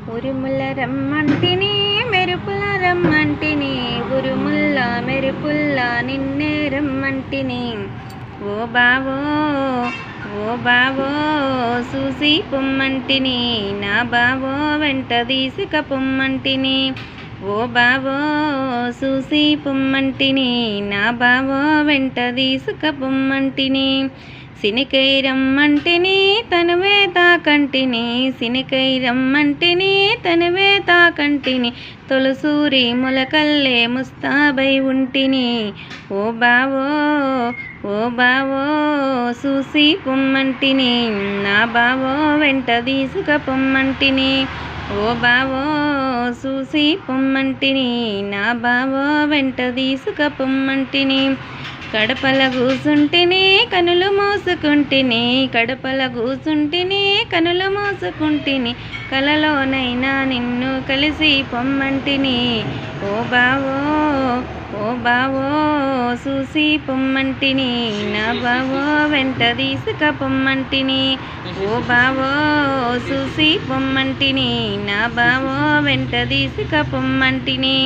ఉరుముల రమ్మంటిని మెరుపుల రమ్మంటిని ఉరుముల్ల మెరుపుల్ల నిన్నే రమ్మంటిని. ఓ బావో ఓ బావో చూసి పొమ్మంటిని, నా బావో వెంట తీసుక పొమ్మంటిని. ఓ బావో చూసి పొమ్మంటిని, నా బావో వెంట తీసుక పొమ్మంటిని. సినికై రమ్మంటిని తనువే తాకంటిని, సినికై రమ్మంటిని తనువే తాకంటిని. తొలసూరి మొలకల్లే ముస్తాబై ఉంటిని. ఓ బావో ఓ బావో చూసి పొమ్మంటిని, నా బావో వెంట తీసుక పొమ్మంటిని. ఓ బావో చూసి పొమ్మంటిని, నా బావో వెంట తీసుక పొమ్మంటిని. కడపల కూసుంటిని కనులు మూసుకుంటిని, కడపల కూసుంటిని కనులు మూసుకుంటిని. కలలోనైనా నిన్ను కలిసి పొమ్మంటిని. ఓ బావో ఓ బావో చూసి పొమ్మంటిని, నా బావో వెంట తీసుక పొమ్మంటిని. ఓ బావో చూసి పొమ్మంటిని, నా బావో వెంట తీసుక పొమ్మంటిని.